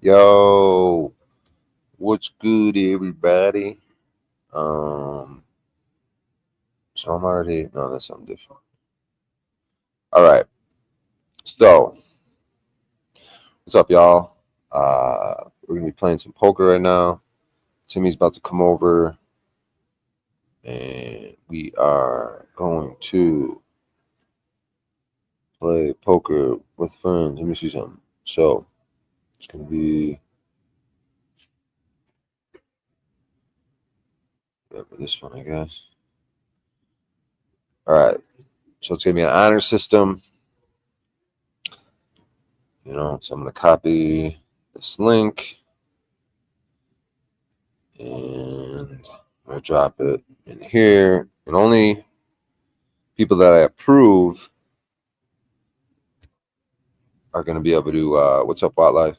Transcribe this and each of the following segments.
Yo, what's good, everybody? Um, so I'm already no, that's something different. All right, so what's up, y'all? We're gonna be playing some poker right now. Timmy's about to come over, and we are going to play poker with friends. Let me see something. So it's gonna be this one, I guess. All right, so it's gonna be an honor system. So I'm gonna copy this link and I'm gonna drop it in here. And only people that I approve are gonna be able to. What's up, Wildlife?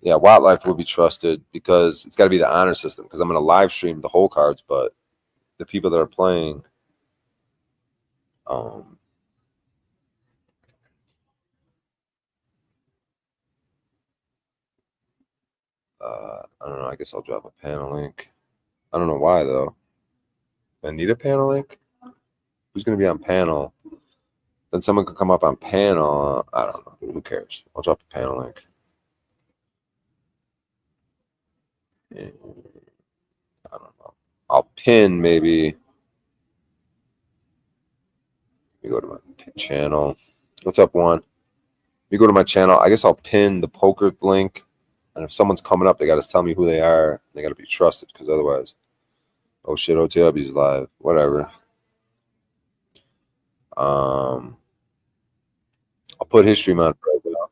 Yeah, Wildlife will be trusted because it's got to be the honor system. Because I'm gonna live stream the whole cards, but the people that are playing, I don't know. I guess I'll drop a panel link. I don't know why though. I need a panel link. Who's gonna be on panel? Then someone could come up on panel. I don't know. Who cares? I'll drop a panel link. And I don't know. I'll pin maybe. Let me go to my channel. What's up, Juan? Let me go to my channel. I guess I'll pin the poker link. And if someone's coming up, they got to tell me who they are. They got to be trusted because otherwise, oh shit, OTW's live. Whatever. I'll put history on right now.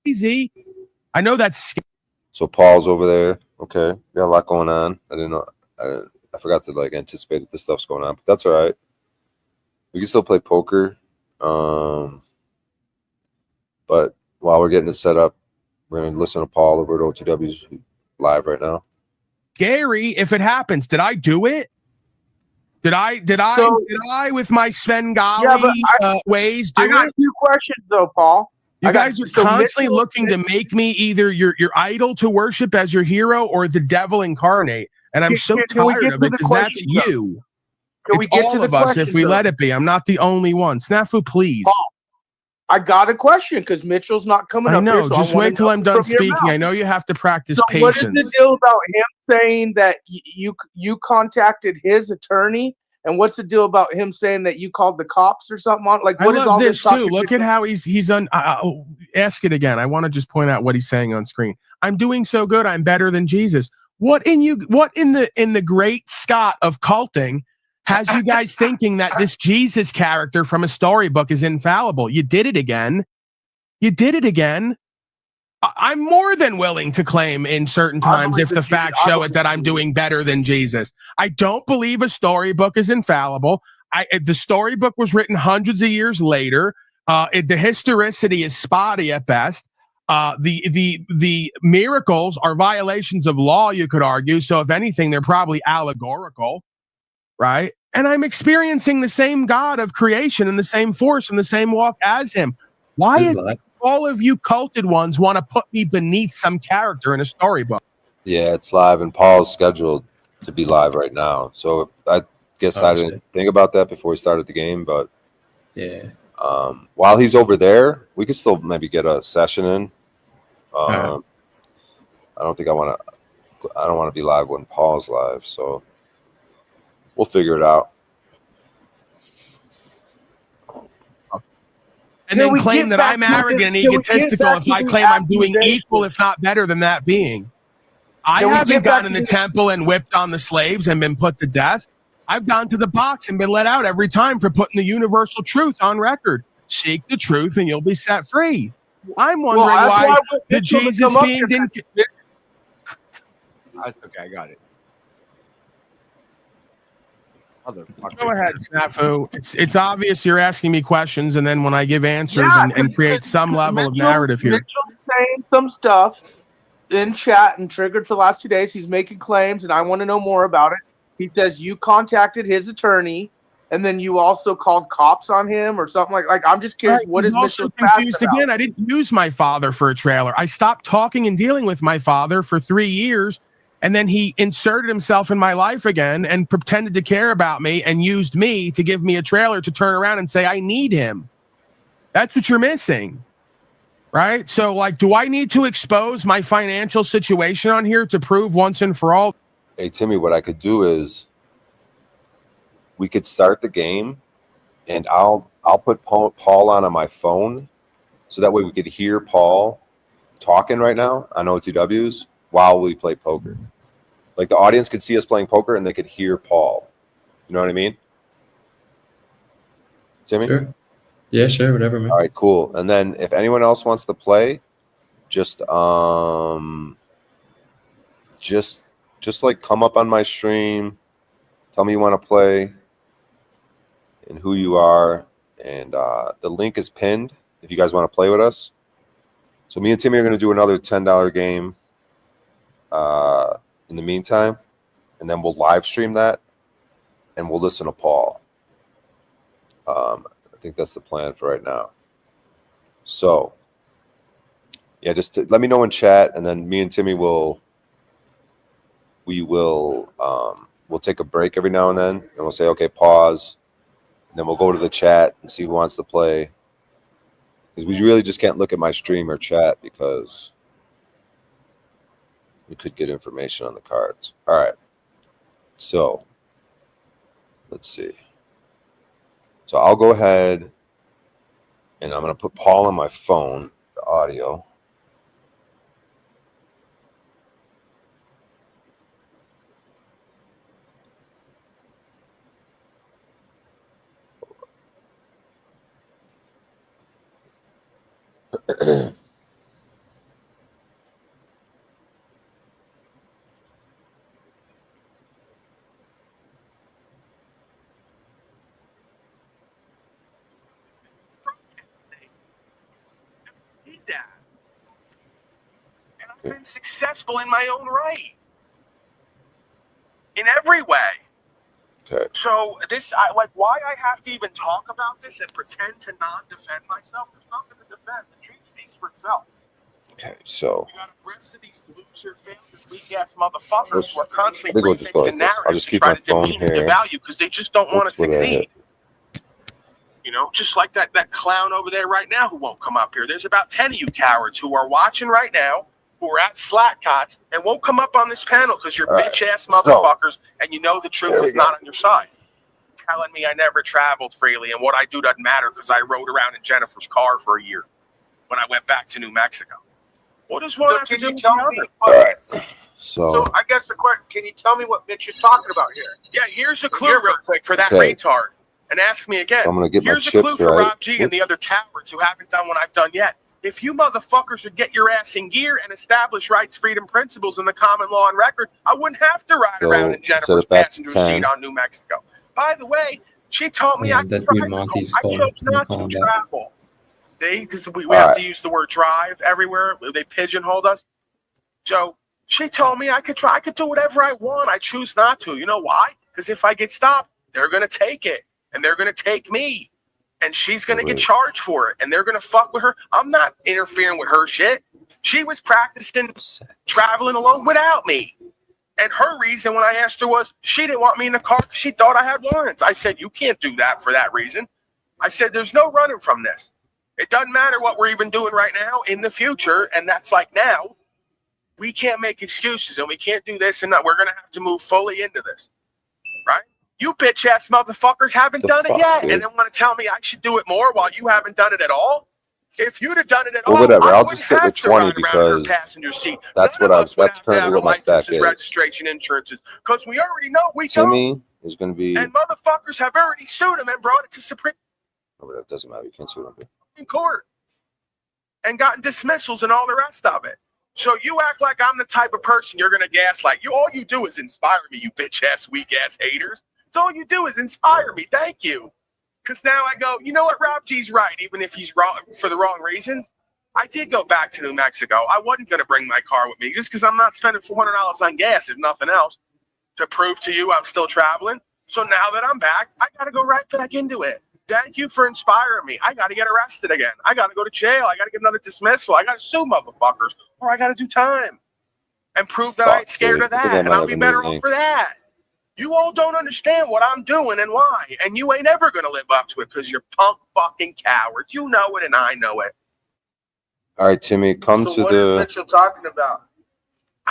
Easy. I know that's. So Paul's over there. Okay, we got a lot going on. I didn't know. I forgot to anticipate that this stuff's going on, but that's all right. We can still play poker. But while we're getting it set up, we're gonna listen to Paul over at OTW's live right now. Scary if it happens. Did I do it? Did I with my Svengali ways do it? I got two questions though, Paul. You guys are constantly looking to make me either your idol to worship as your hero or the devil incarnate. And I'm so tired of it because that's you. It's all of us if we let it be. I'm not the only one. Snafu, please. Paul, I got a question because Mitchell's not coming up. I know. Just wait till I'm done speaking. I know you have to practice patience. What is the deal about him saying that you contacted his attorney? And what's the deal about him saying that you called the cops or something on? Like, what is all this too? Look at how he's on. Ask it again. I want to just point out what he's saying on screen. I'm doing so good. I'm better than Jesus. What in the great Scott of culting has you guys thinking that this Jesus character from a storybook is infallible? You did it again. You did it again. I'm more than willing to claim in certain times if the facts show it that I'm doing better than Jesus. I don't believe a storybook is infallible. The storybook was written hundreds of years later. The historicity is spotty at best. The miracles are violations of law, you could argue. So if anything, they're probably allegorical, right? And I'm experiencing the same God of creation and the same force and the same walk as him. Why is all of you culted ones want to put me beneath some character in a storybook? Yeah, it's live, and Paul's scheduled to be live right now. So I guess I didn't think about that before we started the game, but yeah. While he's over there, we could still maybe get a session in. I don't think I want to. I don't want to be live when Paul's live, so we'll figure it out. And then claim that I'm arrogant and egotistical if I claim I'm doing equal, if not better than that being. I haven't gone in the temple and whipped on the slaves and been put to death. I've gone to the box and been let out every time for putting the universal truth on record. Seek the truth and you'll be set free. I'm wondering why the Jesus being didn't. That's okay, I got it. Go ahead, Snafu. It's obvious you're asking me questions, and then when I give answers and create some level of narrative here. Mitchell's saying some stuff in chat and triggered for the last 2 days. He's making claims, and I want to know more about it. He says you contacted his attorney, and then you also called cops on him or something like I'm just curious, Right, what he's is also Mitchell confused again. I didn't use my father for a trailer. I stopped talking and dealing with my father for 3 years, and then he inserted himself in my life again and pretended to care about me and used me to give me a trailer to turn around and say I need him. That's what you're missing, right? So, like, do I need to expose my financial situation on here to prove once and for all? Hey, Timmy, what I could do is we could start the game, and I'll put Paul on my phone, so that way we could hear Paul talking right now on OTWs while we play poker. Like the audience could see us playing poker, and they could hear Paul. You know what I mean, Timmy? Sure. Yeah, sure. Whatever, man. All right, cool. And then if anyone else wants to play, just like come up on my stream, tell me you want to play and who you are, and the link is pinned if you guys want to play with us. So me and Timmy are going to do another $10 game in the meantime, and then we'll live stream that, and we'll listen to Paul. I think that's the plan for right now. So yeah, just let me know in chat, and then me and Timmy we'll take a break every now and then, and we'll say, okay, pause, and then we'll go to the chat and see who wants to play, because we really just can't look at my stream or chat because we could get information on the cards. All right, so let's see. So I'll go ahead and I'm going to put Paul on my phone, the audio. Did that. And I've been successful in my own right. In every way. Okay. So why I have to even talk about this and pretend to not defend myself? There's nothing to defend. The truth speaks for itself. Okay, so You got the rest of these loser, failed, weak-ass motherfuckers who are I constantly think we'll just go rethinking like this. I'll narratives just to keep try my to phone demean and here. devalue because they just don't want to What's what I succeed. hit? You know, just like that clown over there right now who won't come up here. There's about 10 of you cowards who are watching right now, who are at Slackcots, and won't come up on this panel because you're All right. bitch-ass So, motherfuckers, and you know the there truth we is not on your side. Telling me I never traveled freely, and what I do doesn't matter because I rode around in Jennifer's car for a year when I went back to New Mexico. What does one have to do with the other? All right. So I guess the question, can you tell me what Mitch is talking about here? Yeah, here's a clue real quick for that Okay. retard. And ask me again. So I'm gonna get my Here's a chips clue for right. Rob G and the other cowards who haven't done what I've done yet. If you motherfuckers would get your ass in gear and establish rights, freedom, principles, and the common law and record, I wouldn't have to ride So, around in Jennifer's set it back to passenger 10. seat on New Mexico. By the way, she told me Yeah, I could that drive dude the Monty's car. I calling. chose not to Calling back. travel. Because we All have right. to use the word drive everywhere. They pigeonholed us. So she told me I could try. I could do whatever I want. I choose not to. You know why? Because if I get stopped, they're going to take it. And they're going to take me. And she's going to get charged for it. And they're going to fuck with her. I'm not interfering with her shit. She was practicing traveling alone without me. And her reason when I asked her was she didn't want me in the car because she thought I had warrants. I said, you can't do that for that reason. I said, there's no running from this. It doesn't matter what we're even doing right now in the future. And that's like now. We can't make excuses and we can't do this and that. We're going to have to move fully into this. Right? You bitch ass motherfuckers haven't done it yet. Dude? And then want to tell me I should do it more while you haven't done it at all? If you'd have done it at all, whatever. I I'll wouldn't just sit have with to 20 ride around in her because passenger seat. that's None what of I. us would That's have to currently have what my stack licenses, is. registration, insurances, because we already know we Timmy is going to be. don't. And motherfuckers have already sued him and brought it to Supreme It doesn't matter. You can't sue them. Court and gotten dismissals and all the rest of it. So you act like I'm the type of person you're gonna gaslight. All you do is inspire me, you bitch ass, weak ass haters. That's all you do is inspire me. Thank you. Because now I go, you know what, Rob G's right, even if he's wrong for the wrong reasons. I did go back to New Mexico. I wasn't gonna bring my car with me just because I'm not spending $400 on gas, if nothing else, to prove to you I'm still traveling. So now that I'm back, I got to go right back into it. Thank you for inspiring me. I got to get arrested again. I got to go to jail. I got to get another dismissal. I got to sue motherfuckers, or I got to do time and prove that I ain't scared of that, and I'll be better off for that. You all don't understand what I'm doing and why, and you ain't ever going to live up to it because you're punk fucking cowards. You know it, and I know it. All right, Timmy, come So to what the. is Mitchell talking about?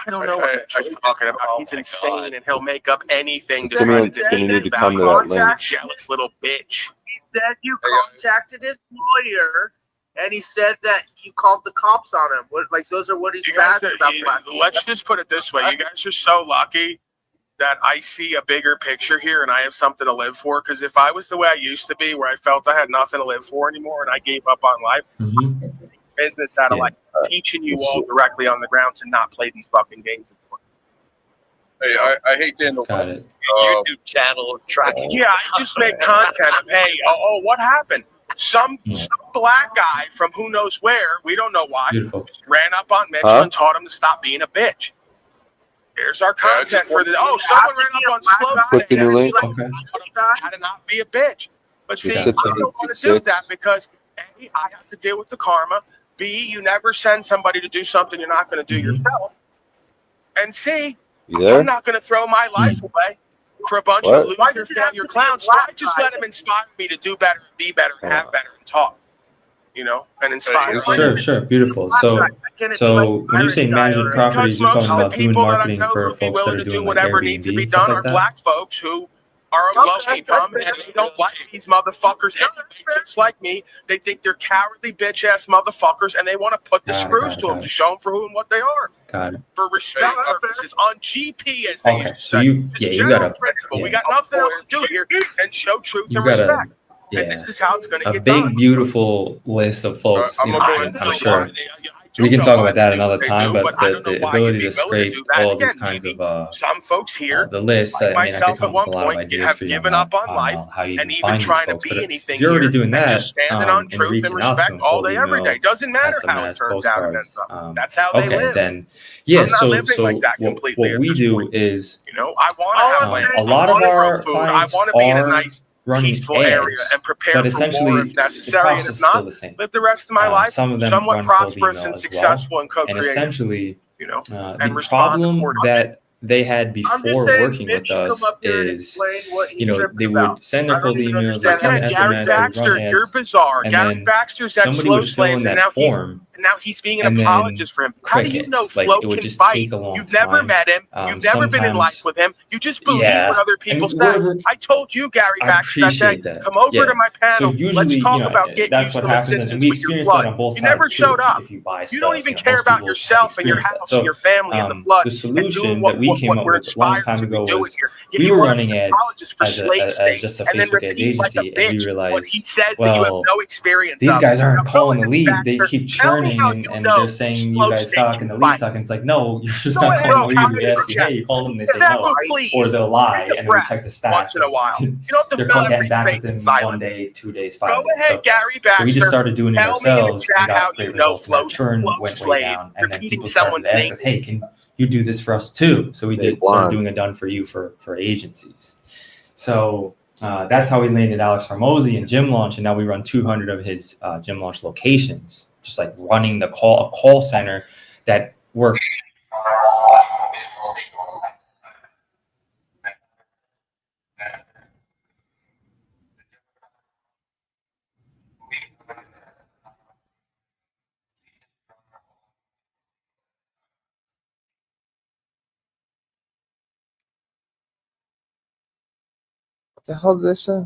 I don't know what you're talking about. He's insane, and he'll make up anything to Timmy, try to Timmy, you need to defend come to that He's a link. jealous little bitch. He said you contacted his lawyer, and he said that you called the cops on him. What, like, those are what he's You guys bad are- about. you- Black let's just put it this way. You guys are so lucky that I see a bigger picture here and I have something to live for. Because if I was the way I used to be, where I felt I had nothing to live for anymore and I gave up on life, Mm-hmm. business out of Yeah. like teaching you all directly on the ground to not play these fucking games anymore. Hey, I hate to interrupt. Got it. YouTube channel track. Yeah, I just make content of, hey, what happened? Some black guy from who knows where, we don't know why, Beautiful. ran up on Mitchell Huh? and taught him to stop being a bitch. Here's our Yeah, I content just for the. want- Someone ran up on Slow. Click the new link. Okay. How to not be a bitch. But see, I Sit don't down, want to sit do six. that because A, I have to deal with the karma. B, you never send somebody to do something you're not going to do Mhm. yourself. And C, You I'm there? not going to throw my life away for a bunch What? of loser failure clowns. So I just let them inspire me to do better and be better and have better and talk. You know, and inspire. Sure. Beautiful. So when you say managing properties, you're talking about doing marketing for folks that willing are to do doing like whatever needs to Airbnb be and stuff done are like that. black folks who are of low income and they don't like these motherfuckers. Just like me, they think they're cowardly bitch ass motherfuckers and they want to put the Got it, screws got it, to them got to it. show them for who and what they are. Got it. For respect purposes, on GP as they Okay. used to So say. you It's got general a principle. We yeah. got nothing else to do here than show truth You and got respect. a And this is how it's going to a get big done. beautiful list of folks. I'm You know, gonna go I'm ahead and sure. I We can do talk know about that why another they time, do, but I don't know the why ability you'd to be willing scrape do that. all of these Again, kinds maybe of some folks here, the list, like I mean, I could myself come at up one with a lot of point, ideas have for you given on up on that, life how you and can even find these trying to folks. be But anything if you're already here doing and that, just standing on and truth and reaching out to respect them, all cold day, every email, day. Doesn't matter how it SMS, turns out and ends postcards. up. That's how they Okay, live. then yeah. I'm not So living like that what completely at we this do point. is You know, I want to have land. a lot I of wanna grow our food. clients I want to be in a are nice, running peaceful area ads, and prepare but for essentially war if the necessary. And process if is still not, the same. live the rest of my life Some of them somewhat run cold prosperous email and as successful and well, and co-creative. essentially You know, the and respond problem accordingly. that they had I'm just before saying, working Mitch with should us come up here and is, explain what he's you know, tripping they about. would send I their don't cold even emails, they understand send that. Gary SMS, they run Baxter, you're ads, bizarre. and Gary then Baxter's at somebody Slow would fill in Slaves, and that form, now he's being an and then apologist for him. How do you know crickets. Like, Flo it would can just fight? take a long You've never time. met him. You've never been in Sometimes- life with him. You just believe Yeah. what other And people say. whatever- I told you, Gary I Baxter, that day, appreciate that. come over Yeah. to my panel. So usually, Let's talk you know, about getting that's you what some happens, assistance and we with your experienced flood. that on both You sides never too. showed up. If you buy You stuff, don't even you know, care most about people yourself and your experience that. house So, and your family and the flood. the and doing solution what, that we came up we're with a long inspired time to be ago doing was here. Yet we you were want running to be ads apologist for slave as state just a and then Facebook ads repeat like a agency, and we bitch what realized, he says that you have well, no experience these of. guys aren't Now, calling the Gary leads. They Baxter, keep tell me churning, how and you they're know saying you Slow guys State suck, and can the lead fight. suck. And it's like, no, you're just Go not ahead, calling the leads. type We in ask the you, chat. hey, you call them, they say Steph, no, please, or they'll lie, take a and then we breath check the stats. once in a while. You don't have to They're fill getting every back space within in silence. 1 day, 2 days, 5 Go days. ahead, Gary Baxter. So we just started doing it Tell me in the ourselves chat and how got great you know results, and our Flo churn went way Slave, down. And then repeating people started someone's to ask name. us, hey, can you do this for us too? So we They started won. doing a done for you for agencies. So that's how we landed Alex Hormozy and Gym Launch, and now we run 200 of his Gym Launch locations, just like running a call center that works. What the hell did they say?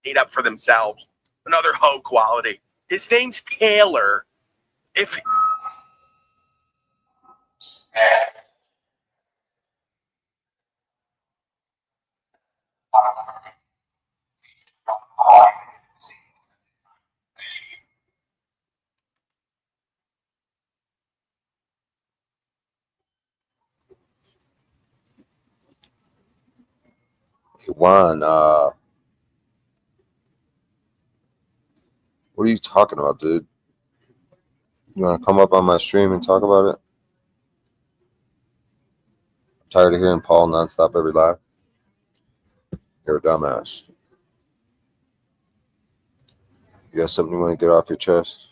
Made up for themselves. Another hoe quality. His name's Taylor. If Juan, what are you talking about, dude? You want to come up on my stream and talk about it? I'm tired of hearing Paul nonstop every live. You're a dumbass. You got something you want to get off your chest?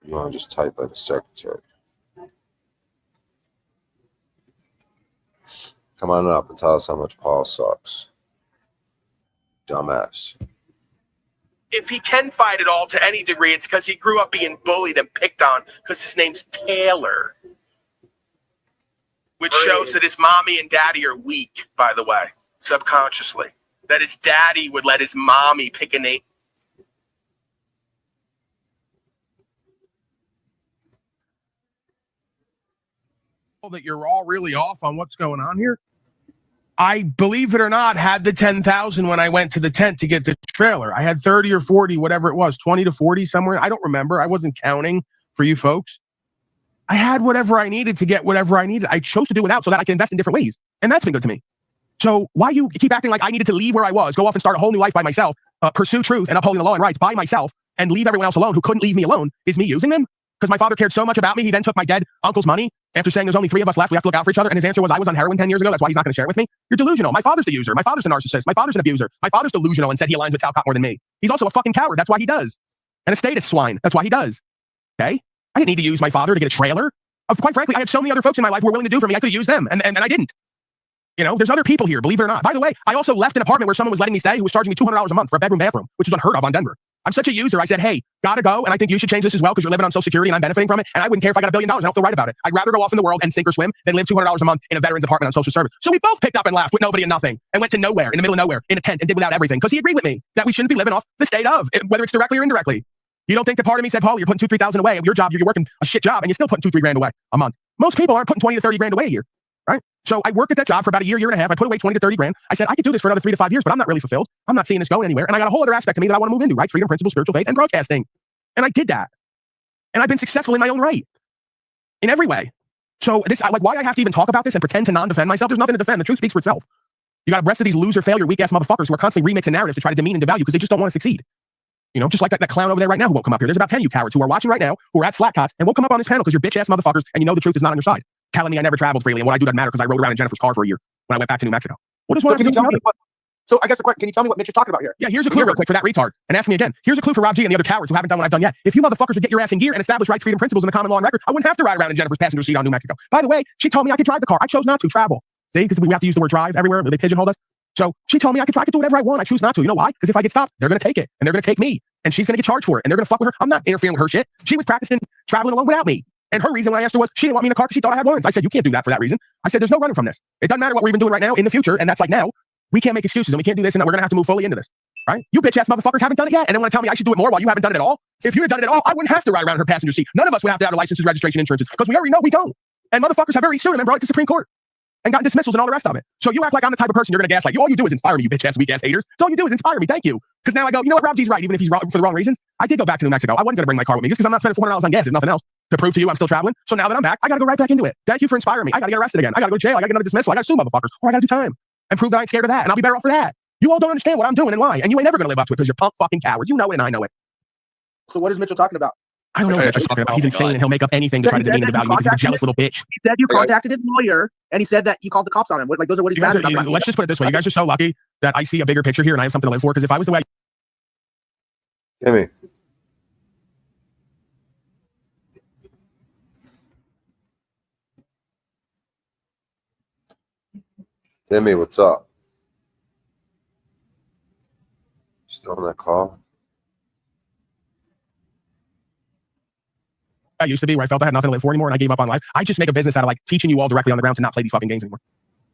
You want to just type like a secretary? Come on up and tell us how much Paul sucks. Dumbass. If he can fight at all to any degree, it's because he grew up being bullied and picked on because his name's Taylor. Which shows that his mommy and daddy are weak, by the way, subconsciously. That his daddy would let his mommy pick a name. That you're all really off on what's going on here. I, believe it or not, had the 10,000 when I went to the tent to get the trailer. I had 30 or 40, whatever it was, 20 to 40 somewhere. I don't remember. I wasn't counting for you folks. I had whatever I needed to get whatever I needed. I chose to do without so that I can invest in different ways. And that's been good to me. So why you keep acting like I needed to leave where I was, go off and start a whole new life by myself, pursue truth and upholding the law and rights by myself, and leave everyone else alone who couldn't leave me alone, is me using them? Because my father cared so much about me, he then took my dead uncle's money after saying there's only 3 of us left, we have to look out for each other, and his answer was I was on heroin 10 years ago, that's why he's not going to share it with me. You're delusional. My father's the user. My father's a narcissist. My father's an abuser. My father's delusional and said he aligns with Talcott more than me. He's also a fucking coward. That's why he does. And a status swine. That's why he does. Okay? I didn't need to use my father to get a trailer. Quite frankly, I had so many other folks in my life who were willing to do for me. I could have used them, and I didn't. You know, there's other people here, believe it or not. By the way, I also left an apartment where someone was letting me stay who was charging me $200 a month for a bedroom bathroom, which was unheard of on Denver. I'm such a user. I said, hey, gotta go, and I think you should change this as well because you're living on Social Security and I'm benefiting from it, and I wouldn't care if I got $1 billion. I don't feel right about it. I'd rather go off in the world and sink or swim than live $200 a month in a veteran's apartment on social service. So we both picked up and left with nobody and nothing and went to nowhere, in the middle of nowhere, in a tent, and did without everything because he agreed with me that we shouldn't be living off the state of, whether it's directly or indirectly. You don't think that part of me said, Paul, you're putting 2,000-3,000 away at your job, you're working a shit job, and you're still putting 2-3 grand away a month. Most people aren't putting 20 to 30 grand away a year, right? So I worked at that job for about a year and a half. I put away 20 to 30 grand. I said, I could do this for another 3 to 5 years, but I'm not really fulfilled. I'm not seeing this going anywhere. And I got a whole other aspect of me that I want to move into, right? Freedom, principle, spiritual faith, and broadcasting. And I did that. And I've been successful in my own right. In every way. So this, why I have to even talk about this and pretend to non-defend myself, there's nothing to defend. The truth speaks for itself. You got a rest of these loser, failure, weak-ass motherfuckers who are constantly remixing narratives to try to demean and devalue because they just don't want to succeed. You know, just like that clown over there right now who won't come up here. There's about 10 of you cowards who are watching right now, who are at Slackcots and won't come up on this panel because you're bitch-ass motherfuckers and you know the truth is not on your side. Telling me I never traveled freely and what I do doesn't matter because I rode around in Jennifer's car for a year when I went back to New Mexico. What does one have to do with what? So I guess the question, can you tell me what Mitch is talking about here? Yeah, here's a clue real quick for that retard. And ask me again. Here's a clue for Rob G and the other cowards who haven't done what I've done yet. If you motherfuckers would get your ass in gear and establish rights, freedom, principles, and the common law and record, I wouldn't have to ride around in Jennifer's passenger seat on New Mexico. By the way, she told me I could drive the car. I chose not to travel. See, because we have to use the word drive everywhere. They pigeonhole us. So she told me I could do whatever I want. I choose not to. You know why? Because if I get stopped, they're going to take it. And they're going to take me. And she's going to get charged for it. And they're going to fuck with her. I'm not interfering with her shit. She was practicing traveling alone without me. And her reason when I asked her was, she didn't want me in the car because she thought I had warrants. I said, you can't do that for that reason. I said, there's no running from this. It doesn't matter what we're even doing right now in the future. And that's like now, we can't make excuses and we can't do this and we're going to have to move fully into this. Right? You bitch ass motherfuckers haven't done it yet. And then want to tell me I should do it more while you haven't done it at all? If you had done it at all, I wouldn't have to ride around in her passenger seat. None of us would have to have licenses, registration, insurances because we already know we don't. And motherfuckers have already sued him and brought it to Supreme Court and gotten dismissals and all the rest of it. So you act like I'm the type of person you're going to gaslight. All you do is inspire me, you bitch ass, weak ass haters. So all you do is inspire me. Thank you. Because now I go, you know what? Rob G's right, even if he's wrong for the wrong reasons. I did go back to New Mexico. I wasn't going to bring my car with me just because I'm not spending $400 on gas, if nothing else, to prove to you I'm still traveling. So now that I'm back, I got to go right back into it. Thank you for inspiring me. I got to get arrested again. I got to go to jail. I got to get another dismissal. I got to sue motherfuckers. Or I got to do time and prove that I ain't scared of that. And I'll be better off for that. You all don't understand what I'm doing and why. And you ain't never going to live up to it because you're punk fucking cowards. You know it and I know it. So what is Mitchell talking about? I don't know what Mitchell's talking about. He's insane and he'll make up anything to try to demean and devalue me because he's a jealous little bitch. He said you contacted his lawyer and he said that you called the cops on him. Like those are what he's mad about. Let's just put it this way. You guys are so lucky that I see a bigger picture here and I have something to live for because if I was the way Timmy. Timmy, what's up? Still on that call? I used to be where I felt I had nothing to live for anymore and I gave up on life. I just make a business out of like teaching you all directly on the ground to not play these fucking games anymore.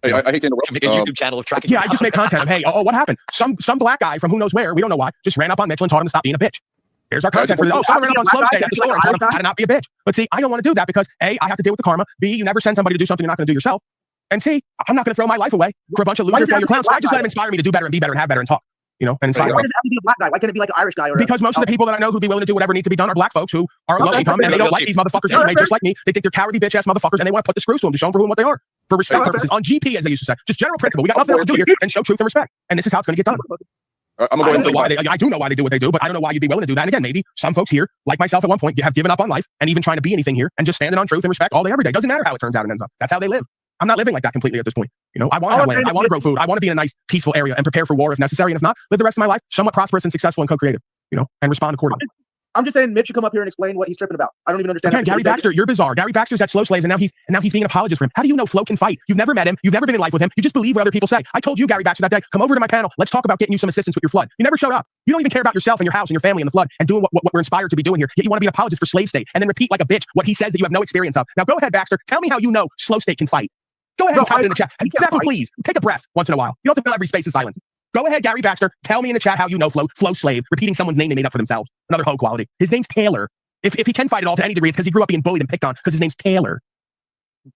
Hey, I hate to interrupt. Make a YouTube channel of tracking. Yeah, I just make content of, hey, what happened? Some black guy from who knows where, we don't know why, just ran up on Mitchell and taught him to stop being a bitch. Here's our content for this. Oh, someone ran up on Slow State at the store and told him how to not be a bitch. But see, I don't want to do that because A, I have to deal with the karma. B, you never send somebody to do something you're not going to do yourself. And C, I'm not going to throw my life away for a bunch of loser failure clowns. I just let them inspire me to do better and be better and have better and talk. You know, and inspire. Why does it have to be a black guy? Why can't it be like an Irish guy? Or because most of the people that I know who'd be willing to do whatever needs to be done are black folks who are low income and they don't like these motherfuckers anyway, just like me. They think they're cowardly bitch ass motherfuckers and they want to put the screws to them to show them for who and what they are. For respect purposes, on GP, as they used to say. Just general principle. We got nothing else to do here and show truth and respect. And this is how it's going to get done. I'm I going don't to know why I do know why they do what they do, but I don't know why you'd be willing to do that. And again, maybe some folks here, like myself at one point, have given up on life and even trying to be anything here and just standing on truth and respect all day, every day. Doesn't matter how it turns out and ends up. That's how they live. I'm not living like that completely at this point. You know, I want to have land. I want to grow food. I want to be in a nice, peaceful area and prepare for war if necessary. And if not, live the rest of my life somewhat prosperous and successful and co-creative, you know, and respond accordingly. I'm just saying Mitch should come up here and explain what he's tripping about. I don't even understand. Again, Gary Baxter, you're bizarre. Gary Baxter's at Slow Slaves, and now he's being an apologist for him. How do you know Flo can fight? You've never met him. You've never been in life with him. You just believe what other people say. I told you, Gary Baxter, that day, come over to my panel. Let's talk about getting you some assistance with your flood. You never showed up. You don't even care about yourself and your house and your family and the flood and doing what we're inspired to be doing here. Yet you want to be an apologist for slave state and then repeat like a bitch what he says that you have no experience of. Now go ahead, Baxter. Tell me how you know Slow State can fight. Go ahead and type it in the chat. And Zephyr, please take a breath once in a while. You don't have to fill every space in silence. Go ahead, Gary Baxter. Tell me in the chat how you know Flo Slave, repeating someone's name they made up for themselves. Another hoe quality. His name's Taylor. If he can fight at all to any degree, it's because he grew up being bullied and picked on because his name's Taylor.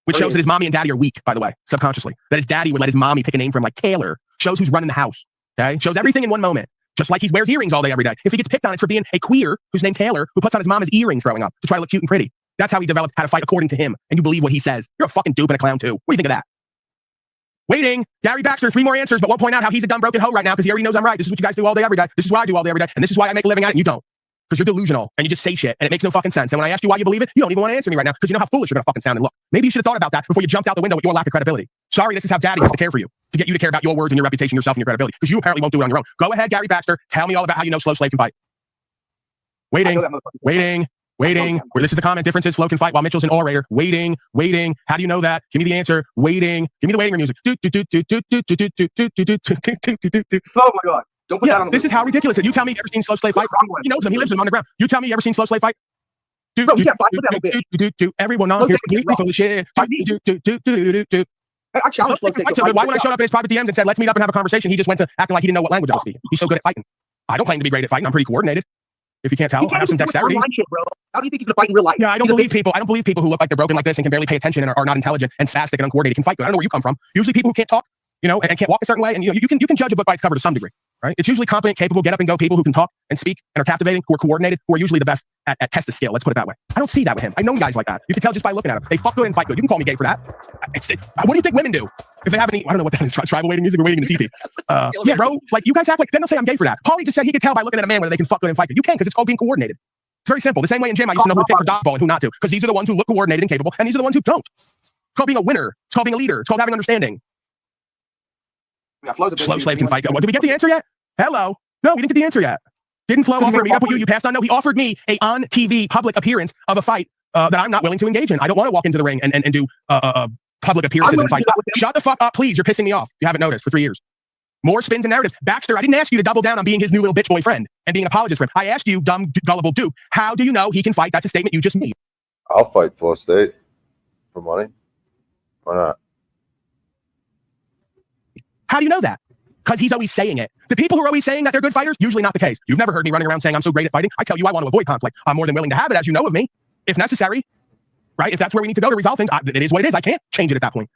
Which shows that his mommy and daddy are weak, by the way, subconsciously. That his daddy would let his mommy pick a name for him like Taylor. Shows who's running the house. Okay? Shows everything in one moment. Just like he wears earrings all day, every day. If he gets picked on, it's for being a queer who's named Taylor, who puts on his mama's earrings growing up to try to look cute and pretty. That's how he developed how to fight according to him. And you believe what he says. You're a fucking dupe and a clown too. What do you think of that? Waiting. Gary Baxter, 3 more answers, but won't point out how he's a dumb broken hoe right now because he already knows I'm right. This is what you guys do all day, every day. This is what I do all day, every day. And this is why I make a living at it and you don't. Because you're delusional and you just say shit and it makes no fucking sense. And when I ask you why you believe it, you don't even want to answer me right now because you know how foolish you're gonna fucking sound and look. Maybe you should have thought about that before you jumped out the window with your lack of credibility. Sorry, this is how daddy has to care for you. To get you to care about your words and your reputation, yourself and your credibility. Because you apparently won't do it on your own. Go ahead, Gary Baxter. Tell me all about how you know Slow Slave can fight. Waiting. Where this is the comment differences. Flo can fight while Mitchell's an orator. Waiting. How do you know that? Give me the answer. Waiting. Give me the waiting room music. Oh my God. Don't put that on the this is how ridiculous it is. You tell me you ever seen Slow Slave fight? He knows him. He lives with him on the ground. You tell me you ever seen Slow Slave fight? Bro, you can't fight with that bitch. Everyone on here's completely full of shit. I challenge Slow State. Why when I showed up in his private DMs and said, let's meet up and have a conversation, he just went to acting like he didn't know what language I was speaking. He's so good at fighting. I don't claim to be great at fighting. I'm pretty coordinated. If you can't tell, I have some dexterity. Shit, bro. How do you think he's gonna fight in real life? Yeah, I don't believe people who look like they're broken like this and can barely pay attention and are not intelligent and spastic and uncoordinated can fight good. I don't know where you come from. Usually people who can't talk, you know, and can't walk a certain way, and you can judge a book by its cover to some degree, right? It's usually competent, capable, get up and go people who can talk and speak and are captivating, who are coordinated, who are usually the best at test of skill. Let's put it that way. I don't see that with him. I've known guys like that. You can tell just by looking at them. They fuck good and fight good. You can call me gay for that. What do you think women do if they have any? I don't know what that is. Tribal waiting music or waiting in the TP. Yeah, bro. Like you guys act like then they'll say I'm gay for that. Paulie just said he could tell by looking at a man whether they can fuck good and fight good. You can because it's called being coordinated. It's very simple. The same way in gym, I used to know who to pick for dodgeball and who not to, because these are the ones who look coordinated and capable, and these are the ones who don't. It's called being a winner. It's called being a leader. It's called having understanding. Slow Slave can fight. Did we get the answer yet? Hello? No, we didn't get the answer yet. Didn't Flo offer a meetup with you? You passed on? No, he offered me a on TV public appearance of a fight that I'm not willing to engage in. I don't want to walk into the ring and do public appearances and fights. Shut the fuck up, please. You're pissing me off. You haven't noticed for 3 years. More spins and narratives. Baxter, I didn't ask you to double down on being his new little bitch boyfriend and being an apologist for him. I asked you, dumb, gullible dupe, how do you know he can fight? That's a statement you just made. I'll fight Flo State for money. Why not? How do you know that? Because he's always saying it. The people who are always saying that they're good fighters, usually not the case. You've never heard me running around saying I'm so great at fighting. I tell you, I want to avoid conflict. I'm more than willing to have it, as you know of me, if necessary. Right? If that's where we need to go to resolve things, it is what it is. I can't change it at that point.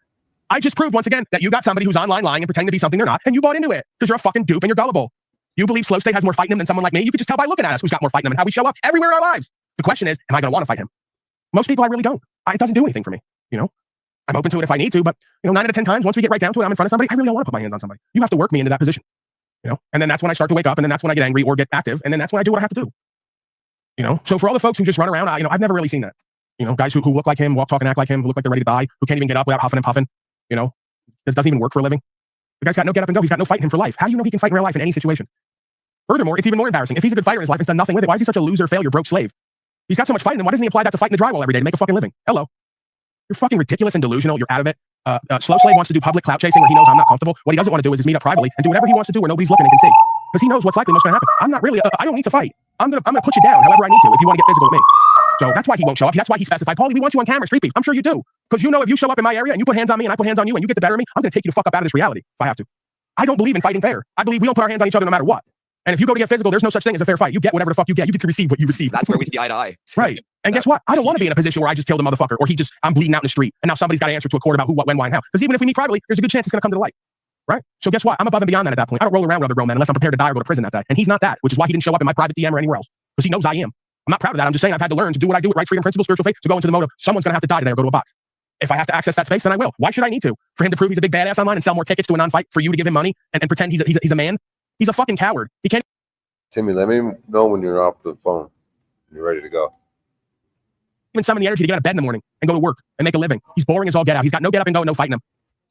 I just proved once again that you got somebody who's online lying and pretending to be something they're not, and you bought into it because you're a fucking dupe and you're gullible. You believe Slow State has more fight in him than someone like me. You could just tell by looking at us who's got more fight in him and how we show up everywhere in our lives. The question is, am I going to want to fight him? Most people, I really don't. It doesn't do anything for me. You know, I'm open to it if I need to, but 9 out of 10 times, once we get right down to it, I'm in front of somebody. I really don't want to put my hands on somebody. You have to work me into that position. You know, and then that's when I start to wake up, and then that's when I get angry or get active, and then that's when I do what I have to do. You know, so for all the folks who just run around, I've never really seen that. You know, guys who look like him, walk, talk, and act like him, who look like they're ready to die, who can't even get up without huffing and puffing. You know, this doesn't even work for a living. The guy's got no get up and go. He's got no fight in him for life. How do you know he can fight in real life in any situation? Furthermore, it's even more embarrassing. If he's a good fighter in his life, has done nothing with it. Why is he such a loser, failure, broke slave? He's got so much fight in him. Why doesn't he apply that to fight in the drywall every day to make a fucking living? Hello. You're fucking ridiculous and delusional. You're out of it. Slow Slave wants to do public clout chasing where he knows I'm not comfortable. What he doesn't want to do is meet up privately and do whatever he wants to do where nobody's looking and can see. Because he knows what's likely most going to happen. I'm not really, I don't need to fight. I'm gonna put you down however I need to if you want to get physical with me. So that's why he won't show up. That's why he specified, Paulie, we want you on camera, street beef. I'm sure you do. Because you know if you show up in my area and you put hands on me and I put hands on you and you get the better of me, I'm going to take you the fuck up out of this reality if I have to. I don't believe in fighting fair. I believe we don't put our hands on each other no matter what. And if you go to get physical, there's no such thing as a fair fight. You get whatever the fuck you get. You get to receive what you receive. That's where we see eye to eye. Right. And guess what? I don't want to be in a position where I just killed a motherfucker or I'm bleeding out in the street and now somebody's got to answer to a court about who, what, when, why, and how. Because even if we meet privately, there's a good chance it's going to come to the light. Right? So guess what? I'm above and beyond that at that point. I don't roll around with other grown men unless I'm prepared to die or go to prison that day. And he's not that, which is why he didn't show up in my private DM or anywhere else. Because he knows I am. I'm not proud of that. I'm just saying I've had to learn to do what I do with rights, freedom, principle, spiritual faith, to go into the mode of someone's going to have to die today or go to a box. If I have to access that space, then I will. Why should I need to? For him to prove he's a big badass online and sell more tickets to a non-fight for you to give him money and pretend he's a man? He's a fucking coward. He can't Timmy, let me know when you're off the phone. You're ready to go. even summon the energy to get out of bed in the morning and go to work and make a living. He's boring as all get out. He's got no get up and go and no fighting him.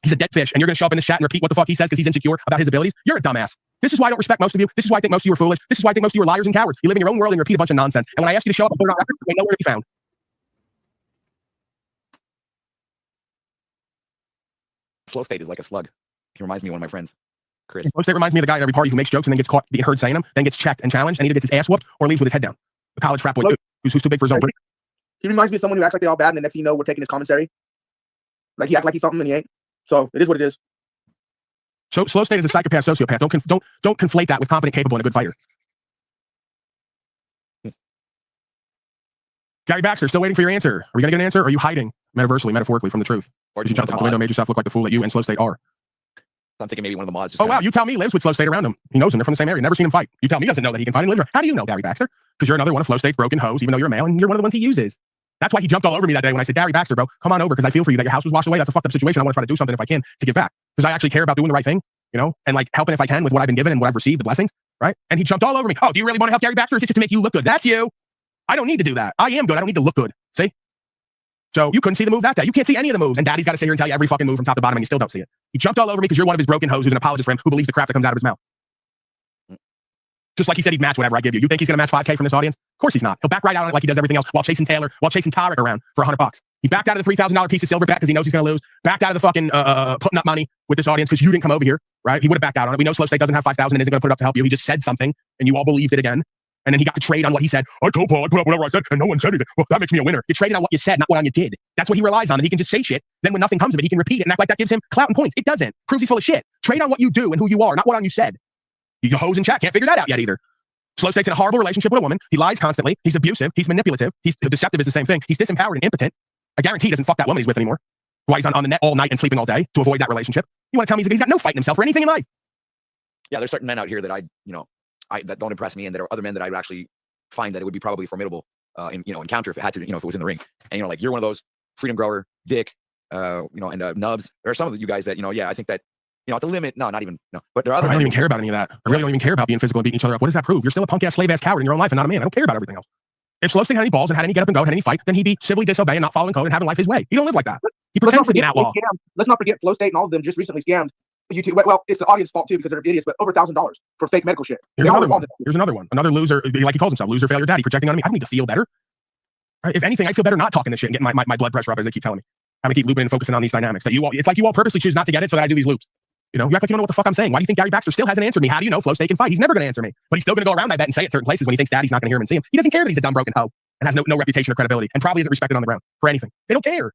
He's a dead fish, and you're going to show up in this chat and repeat what the fuck he says because he's insecure about his abilities. You're a dumbass. This is why I don't respect most of you. This is why I think most of you are foolish. This is why I think most of you are liars and cowards. You live in your own world and repeat a bunch of nonsense. And when I ask you to show up and put it on record, you ain't nowhere to be found. Slow State is like a slug. He reminds me of one of my friends, Chris. Slow State reminds me of the guy at every party who makes jokes and then gets caught being heard saying them, then gets checked and challenged, and either gets his ass whooped or leaves with his head down. A college frat boy who's too big for his own. He reminds me of someone who acts like they all bad, and the next thing you know, we're taking his commissary. Like he act like he's something and he ain't. So it is what it is. So Slow State is a psychopath, sociopath. Don't conflate that with competent, capable, and a good fighter. Gary Baxter, still waiting for your answer. Are we gonna get an answer? Or are you hiding metaphorically from the truth? Or Did you jump out the window, made yourself look like the fool that you and Slow State are? I'm thinking maybe one of the mods. Just Oh wow, you tell me he lives with Slow State around him. He knows him. They're from the same area. Never seen him fight. You tell me he doesn't know that he can fight and live there. How do you know, Gary Baxter? Because you're another one of Flow State's broken hoes, even though you're a male, and you're one of the ones he uses. That's why he jumped all over me that day when I said, Gary Baxter, bro, come on over because I feel for you that your house was washed away. That's a fucked up situation. I want to try to do something if I can to give back because I actually care about doing the right thing, you know, and like helping if I can with what I've been given and what I've received, the blessings, right? And he jumped all over me. Oh, do you really want to help Gary Baxter? Or is it just to make you look good? That's you. I don't need to do that. I am good. I don't need to look good. See? So you couldn't see the move that day. You can't see any of the moves. And Daddy's got to sit here and tell you every fucking move from top to bottom and you still don't see it. He jumped all over me because you're one of his broken hoes who's an apologist for him who believes the crap that comes out of his mouth. Just like he said he'd match whatever I give you. You think he's going to match 5K from this audience? Of course he's not. He'll back right out on it like he does everything else while chasing Taylor, while chasing Tarek around for $100. He backed out of the $3,000 piece of silver bet because he knows he's going to lose. Backed out of the fucking putting up money with this audience because you didn't come over here, right? He would have backed out on it. We know Slow State doesn't have 5,000 and isn't going to put it up to help you. He just said something and you all believed it again. And then he got to trade on what he said. I told Paul I put up whatever I said and no one said anything. Well, that makes me a winner. You traded on what you said, not what on you did. That's what he relies on. And he can just say shit. Then when nothing comes of it, he can repeat it and act like that gives him clout and points. It doesn't. Proves he's full of shit. Trade on what you do and who you are, not what on you said. You hoes in chat can't figure that out yet either. Slow State's in a horrible relationship with a woman. He lies constantly. He's abusive. He's manipulative. He's deceptive is the same thing. He's disempowered and impotent. I guarantee he doesn't fuck that woman he's with anymore. Why he's on the net all night and sleeping all day to avoid that relationship. You want to tell me he's got no fight in himself or anything in life? Yeah, there's certain men out here that that don't impress me, and there are other men that I would actually find that it would be probably formidable encounter if it had to, if it was in the ring. And like you're one of those freedom grower, Dick, and Nubs. There are some of you guys that I think that at the limit. No, not even no. But there are other. I don't even care about any of that. I really don't even care about being physical and beating each other up. What does that prove? You're still a punk ass slave ass coward in your own life and not a man. I don't care about everything else. If Slow State had any balls and had any get up and go, had any fight, then he'd be civilly disobeying, not following code, and having life his way. He don't live like that. He pretends to be an outlaw. Let's not forget Flow State and all of them just recently scammed YouTube. Well, it's the audience fault too because they're idiots, but over $1,000 for fake medical shit. Here's another one. Another loser, like he calls himself, loser, failure, daddy, projecting on me. I don't need to feel better. Right? If anything, I feel better not talking this shit and getting my blood pressure up as they keep telling me. I'm gonna keep looping and focusing on these dynamics. It's like you all purposely choose not to get it so that I do these loops. You act like you don't know what the fuck I'm saying. Why do you think Gary Baxter still hasn't answered me? How do you know Flow State can fight? He's never gonna answer me. But he's still gonna go around, I bet, and say it certain places when he thinks Daddy's not gonna hear him and see him. He doesn't care that he's a dumb broken hoe and has no reputation or credibility and probably isn't respected on the ground for anything. They don't care.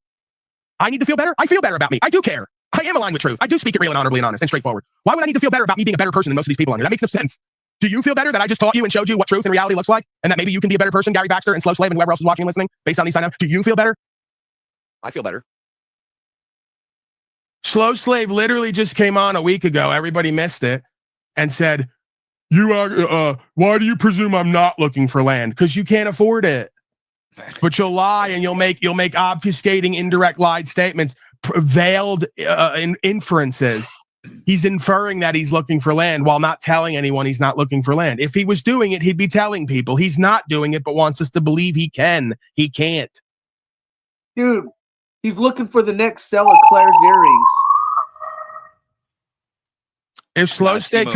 I need to feel better. I feel better about me. I do care. I am aligned with truth. I do speak it real and honorably and honest and straightforward. Why would I need to feel better about me being a better person than most of these people on here? That makes no sense. Do you feel better that I just taught you and showed you what truth and reality looks like? And that maybe you can be a better person, Gary Baxter and Slow Slave and whoever else is watching and listening based on these dynamics? Do you feel better? I feel better. Slow Slave literally just came on a week ago. Everybody missed it and said, "You are. Why do you presume I'm not looking for land? Because you can't afford it. But you'll lie and you'll make obfuscating, indirect, lied statements, veiled inferences. He's inferring that he's looking for land while not telling anyone he's not looking for land. If he was doing it, he'd be telling people. He's not doing it, but wants us to believe he can. He can't. Dude, he's looking for the next sell of Claire's earrings. If Slow State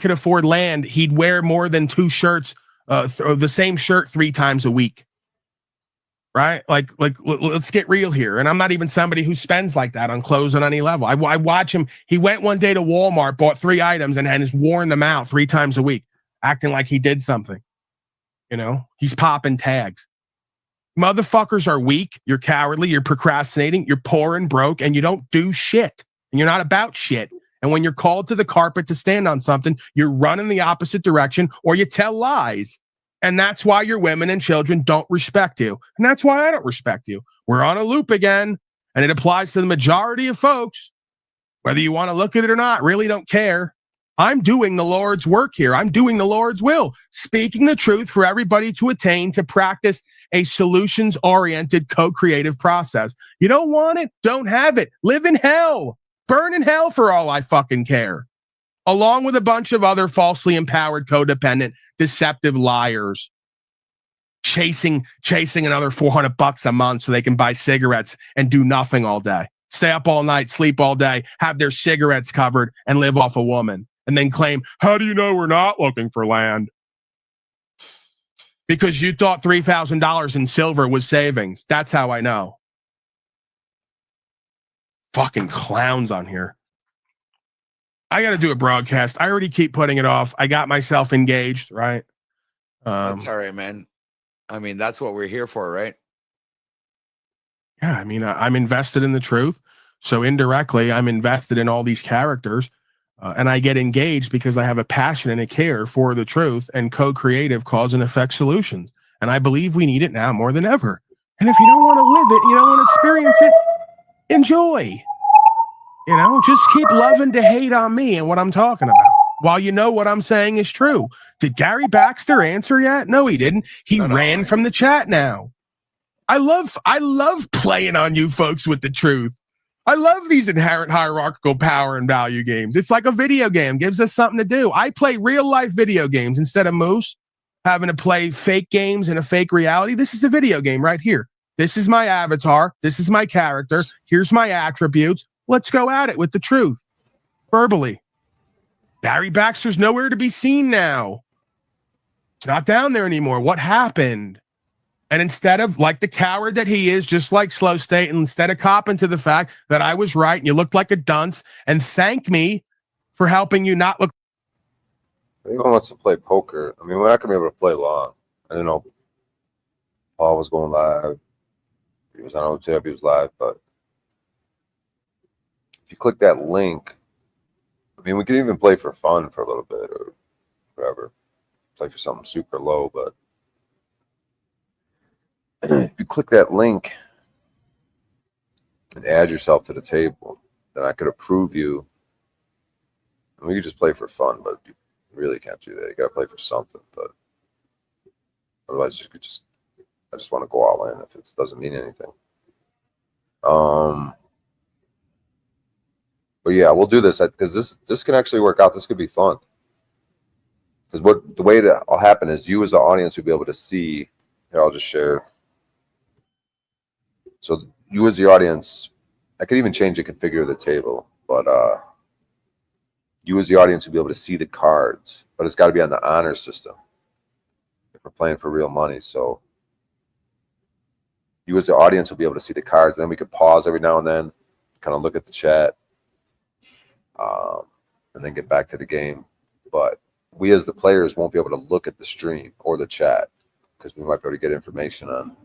could afford land, he'd wear more than 2 shirts, the same shirt 3 times a week. Right? Like, let's get real here. And I'm not even somebody who spends like that on clothes on any level. I watch him. He went one day to Walmart, bought 3 items, and has worn them out 3 times a week, acting like he did something. He's popping tags. Motherfuckers are weak. You're cowardly. You're procrastinating. You're poor and broke, and you don't do shit. And you're not about shit. And when you're called to the carpet to stand on something, you're running the opposite direction or you tell lies. And that's why your women and children don't respect you. And that's why I don't respect you. We're on a loop again. And it applies to the majority of folks. Whether you want to look at it or not, really don't care. I'm doing the Lord's work here. I'm doing the Lord's will. Speaking the truth for everybody to attain, to practice a solutions-oriented, co-creative process. You don't want it? Don't have it. Live in hell. Burn in hell for all I fucking care. along with a bunch of other falsely empowered, codependent, deceptive liars, chasing another $400 a month so they can buy cigarettes and do nothing all day, stay up all night, sleep all day, have their cigarettes covered, and live off a woman, and then claim, how do you know we're not looking for land? Because you thought $3,000 in silver was savings. That's how I know. Fucking clowns on here. I got to do a broadcast. I already keep putting it off. I got myself engaged, right? That's all right, man. I mean, that's what we're here for, right? Yeah, I mean, I'm invested in the truth. So indirectly, I'm invested in all these characters. And I get engaged because I have a passion and a care for the truth and co-creative cause and effect solutions. And I believe we need it now more than ever. And if you don't want to live it, you don't want to experience it, enjoy. You know, just keep loving to hate on me and what I'm talking about while you know what I'm saying is true. Did Gary Baxter answer yet? No, he didn't. He ran from the chat now. I love playing on you folks with the truth. I love these inherent hierarchical power and value games. It's like a video game, gives us something to do. I play real life video games instead of Moose having to play fake games in a fake reality. This is the video game right here. This is my avatar. This is my character. Here's my attributes. Let's go at it with the truth. Verbally. Gary Baxter's nowhere to be seen now. It's not down there anymore. What happened? And instead of, like the coward that he is, just like Slow State, and instead of copping to the fact that I was right and you looked like a dunce and thank me for helping you not look. If anyone wants to play poker, I mean, we're not going to be able to play long. I didn't know Paul was going live. He was on OTW, he was live, but if you click that link, I mean, we could even play for fun for a little bit or whatever. Play for something super low, but if you click that link and add yourself to the table, then I could approve you. And we could just play for fun, but you really can't do that. You got to play for something, but otherwise you could just, I just want to go all in if it doesn't mean anything. But yeah, we'll do this because this can actually work out. This could be fun. Because the way it'll happen is you as the audience will be able to see. Here, I'll just share. So you as the audience, I could even change the configure of the table, but you as the audience will be able to see the cards, but it's got to be on the honor system if we're playing for real money. So you as the audience will be able to see the cards. Then we could pause every now and then, kind of look at the chat, and then get back to the game. But we as the players won't be able to look at the stream or the chat because we might be able to get information on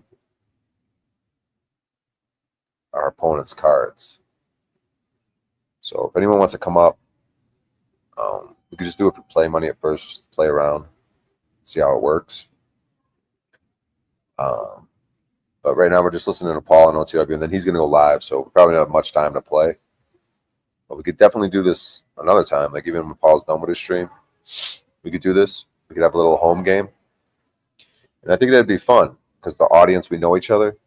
our opponent's cards. So if anyone wants to come up, we could just do it for play money at first, just play around, see how it works. But right now we're just listening to Paul and OTW, and then he's going to go live, so we probably don't have much time to play. But we could definitely do this another time, like even when Paul's done with his stream. We could do this. We could have a little home game. And I think that'd be fun because the audience, we know each other.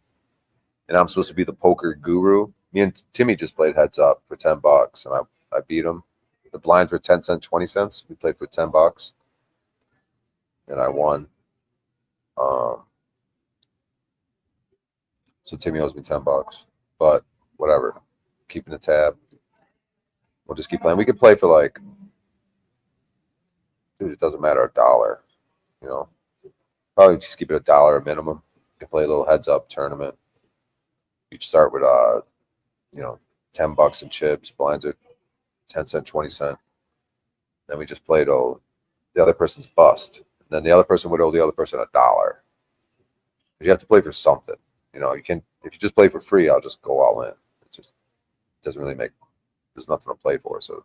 And I'm supposed to be the poker guru. Me and Timmy just played heads up for $10, and I beat him. The blinds were 10 cents, 20 cents. We played for $10, and I won. So Timmy owes me $10, but whatever. Keeping a tab. We'll just keep playing. We could play for like, dude, it doesn't matter, $1. You know, probably just keep it $1 a minimum. You can play a little heads up tournament. You'd start with you know, $10 in chips. Blinds are 10 cent, 20 cent. Then we just play till the other person's bust. And then the other person would owe the other person $1. But you have to play for something. You know, you can, if you just play for free, I'll just go all in. It just doesn't really make, there's nothing to play for. So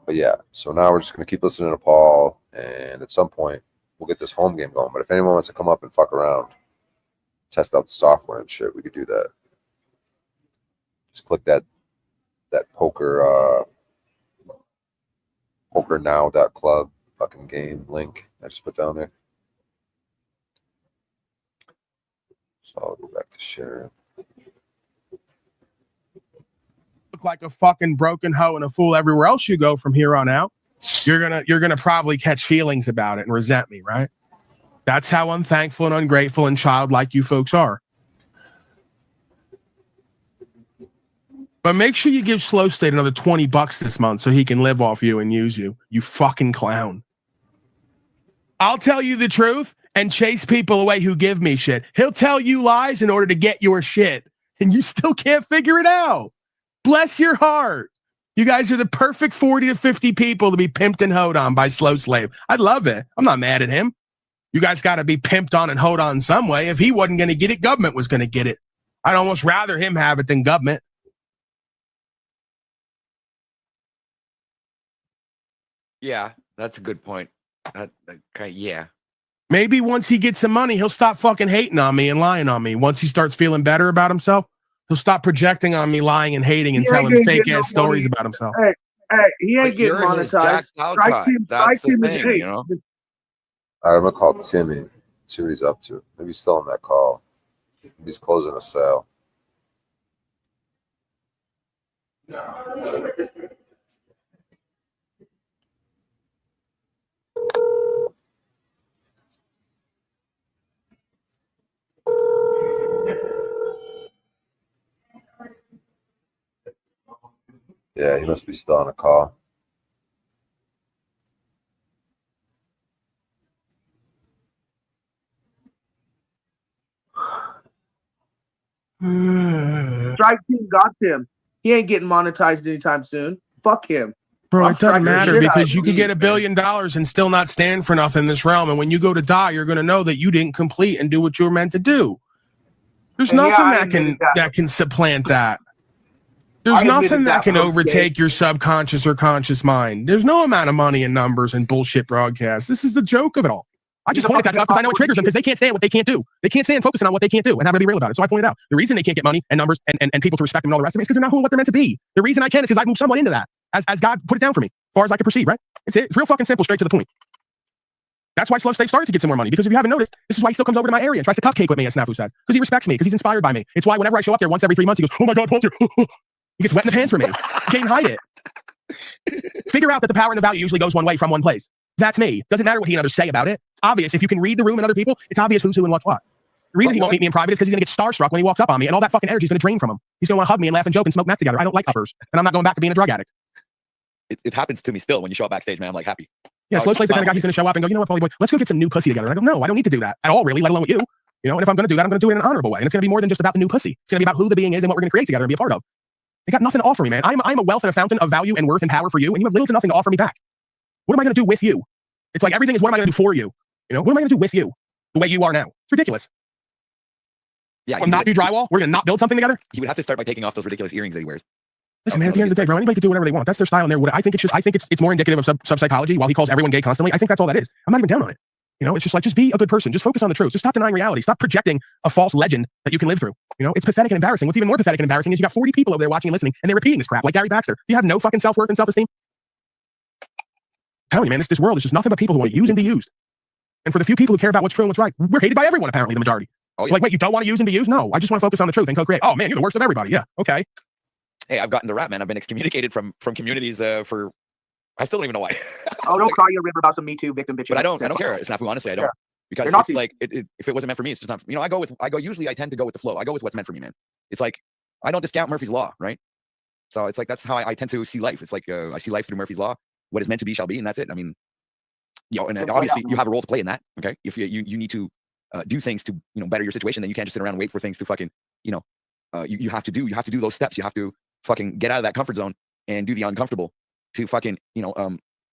but yeah, so now we're just going to keep listening to Paul, and at some point we'll get this home game going. But if anyone wants to come up and fuck around, test out the software and shit, we could do that. Just click that pokernow.club fucking game link I just put down there. So I'll go back to share. look like a fucking broken hoe and a fool everywhere else you go from here on out, you're gonna probably catch feelings about it and resent me, right? That's how unthankful and ungrateful and childlike you folks are. But make sure you give Slow State another $20 this month so he can live off you and use you. You fucking clown. I'll tell you the truth and chase people away who give me shit. He'll tell you lies in order to get your shit, and you still can't figure it out. Bless your heart. You guys are the perfect 40 to 50 people to be pimped and hoed on by Slow Slave. I love it. I'm not mad at him. You guys got to be pimped on and hoed on some way. If he wasn't going to get it, government was going to get it. I'd almost rather him have it than government. Yeah, that's a good point. Okay, yeah. Maybe once he gets some money, he'll stop fucking hating on me and lying on me. Once he starts feeling better about himself, he'll stop projecting on me, lying and hating and He ain't telling gonna fake get no ass stories money. about himself. Hey, he ain't But getting you're his Jack monetized. Alcott. That's the thing, hey, you know. All right, I'm gonna call Timmy. See what he's up to. Maybe he's still on that call. Maybe he's closing a sale. Yeah, he must be still on a call. Strike Team got him. He ain't getting monetized anytime soon. Fuck him. Bro, I'm it doesn't striking the matter shit out because of you could him. get $1 billion and still not stand for nothing in this realm. And when you go to die, you're going to know that you didn't complete and do what you were meant to do. There's And yeah, nothing I that can admitted that. that can supplant that. There's I admitted nothing that that, can bro, overtake your subconscious or conscious mind. There's no amount of money in numbers and bullshit broadcasts. This is the joke of it all. I just point at that stuff because I know it triggers them because they can't stand what they can't do. They can't stand focusing on what they can't do and having to be real about it. So I pointed out the reason they can't get money and numbers and people to respect them and all the rest of it is because they're not who and what they're meant to be. The reason I can is because I moved somewhat into that as God put it down for me, as far as I could perceive, right? It's real fucking simple, straight to the point. That's why Slow Stave started to get some more money, because if you haven't noticed, this is why he still comes over to my area and tries to cupcake with me, as Snafu said, because he respects me, because he's inspired by me. It's why whenever I show up there once every 3 months, he goes, "Oh my God, Paul's here." He gets wet in the pants for me. Can't even hide it. Figure out that the power and the value usually goes one way from one place. That's me. Doesn't matter what he and others say about it. It's obvious. If you can read the room and other people, it's obvious who's who and what's what. The reason he won't meet me in private is because he's going to get starstruck when he walks up on me, and all that fucking energy is going to drain from him. He's going to want to hug me and laugh and joke and smoke meth together. I don't like uppers, and I'm not going back to being a drug addict. It happens to me still when you show up backstage, man. I'm like happy. Yeah, Slow Slave's the kind of guy who's going to show up and go, "You know what, Paulie boy, let's go get some new pussy together." And I go, "No, I don't need to do that at all, really, let alone with you. You know, and if I'm going to do that, I'm going to do it in an honorable way. And it's going to be more than just about the new pussy. It's going to be about who the being is and what we're going to create together and be a part of." They got nothing to offer me, man. I'm a wealth and a fountain of value and worth and power for you, and you have little to nothing to offer me back. What am I going to do with you? It's like everything is what am I going to do for you? You know, what am I going to do with you the way you are now? It's ridiculous. Yeah, I'm not do drywall. We're going to not build something together. he would have to start by taking off those ridiculous earrings that he wears. Listen, man, at the end of the day, bro, anybody can do whatever they want. That's their style and their what I think it's more indicative of sub psychology while he calls everyone gay constantly. I think that's all that is. I'm not even down on it. You know, it's just like, just be a good person. Just focus on the truth. Just stop denying reality. Stop projecting a false legend that you can live through. You know, it's pathetic and embarrassing. What's even more pathetic and embarrassing is you got 40 people over there watching and listening, and they're repeating this crap, like Gary Baxter. Do you have no fucking self-worth and self-esteem? I'm telling you, man, this world is just nothing but people who want to use and be used. And for the few people who care about what's true and what's right, we're hated by everyone, apparently, the majority. Oh, yeah. Like, wait, you don't want to use and be used? No, I just want to focus on the truth and co-create. Oh, man, you're the worst of everybody. Yeah, okay. Hey, I've gotten the rap, man. I've been excommunicated from communities for. I still don't even know why. Oh, don't cry your river about some Me Too victim bitch. But I don't care. It's not. Honestly, I don't. Yeah. Because They're it's Nazis. like if it wasn't meant for me, it's just not. You know, usually I tend to go with the flow. I go with what's meant for me, man. It's like I don't discount Murphy's law, right? So it's like that's how I tend to see life. It's like I see life through Murphy's law. What is meant to be shall be, and that's it. I mean, you know, and obviously you have a role to play in that. Okay, if you need to do things to better your situation, then you can't just sit around and wait for things to fucking you have to do those steps. You have to fucking get out of that comfort zone and do the uncomfortable to fucking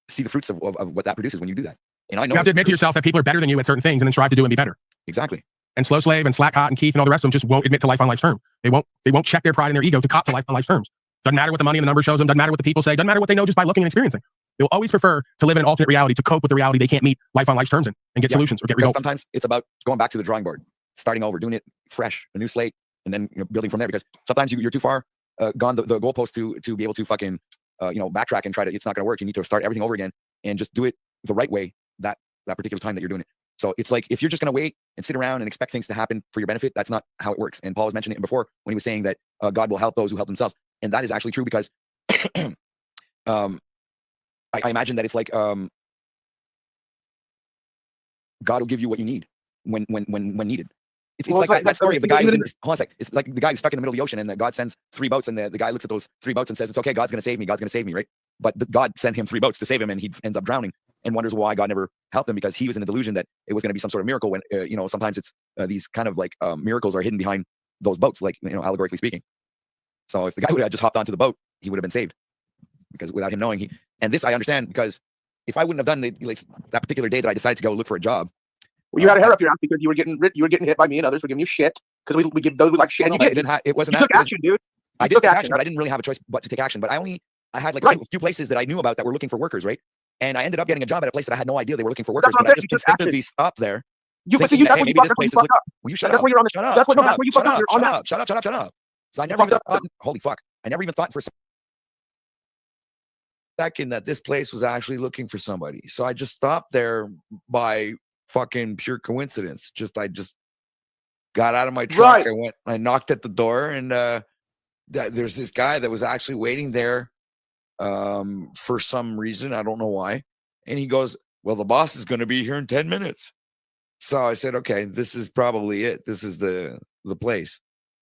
see the fruits of what that produces when you do that. And I know You have to admit to yourself that people are better than you at certain things and then strive to do and be better. exactly. And Slow Slave and Slack Hot and Keith and all the rest of them just won't admit to life on life's term. They won't check their pride and their ego to cop to life on life's terms. Doesn't matter what the money and the number shows them. Doesn't matter what the people say. Doesn't matter what they know just by looking and experiencing. They'll always prefer to live in an alternate reality to cope with the reality they can't meet life on life's terms in and get solutions or get Because results. sometimes it's about going back to the drawing board, starting over, doing it fresh, a new slate, and then building from there. Because sometimes you're too far gone the goalpost to be able to fucking backtrack and try to. It's not going to work. You need to start everything over again and just do it the right way that particular time that you're doing it. So it's like if you're just going to wait and sit around and expect things to happen for your benefit, that's not how it works. And Paul was mentioning it before when he was saying that God will help those who help themselves. And that is actually true because I imagine that it's like God will give you what you need when needed. It's Well, like it's like- that story of the guy who's in even- this, hold on a sec. It's like the guy who's stuck in the middle of the ocean, and that God sends 3 boats, and the guy looks at those 3 boats and says, "It's okay, God's going to save me. God's going to save me," right? But God sent him 3 boats to save him, and he ends up drowning and wonders why God never helped him, because he was in a delusion that it was going to be some sort of miracle. When sometimes it's these kind of like miracles are hidden behind those boats, like allegorically speaking. So if the guy would have just hopped onto the boat, he would have been saved, because without him knowing, and this I understand, because if I wouldn't have done that particular day that I decided to go look for a job. Well, you had a hair up your ass because you were getting hit by me and others for giving you shit, because we give those we like shit. And No, you it, did. didn't it wasn't You that. took action, dude. I You did took take action, action, but I didn't really have a choice but to take action. But I had like Right. a few places that I knew about that were looking for workers, right? And I ended up getting a job at a place that I had no idea they were looking for workers, That's what but I I'm just saying, you took action. instinctively stopped there. You but see, thinking that, that's hey, what you maybe fucked this up. place You is fucked up. Will you shut That's up? where you're on the. Shut up. That's what Shut that's up. where you Shut fucked up. up. You're on Shut that. up. Shut up. So I never fucked even up. thought. Holy fuck! I never even thought for a second that this place was actually looking for somebody. So I just stopped there by fucking pure coincidence. I just got out of my truck. Right. I knocked at the door, and there's this guy that was actually waiting there for some reason. I don't know why. And he goes, "Well, the boss is going to be here in 10 minutes." So I said, "Okay, this is probably it. This is the place."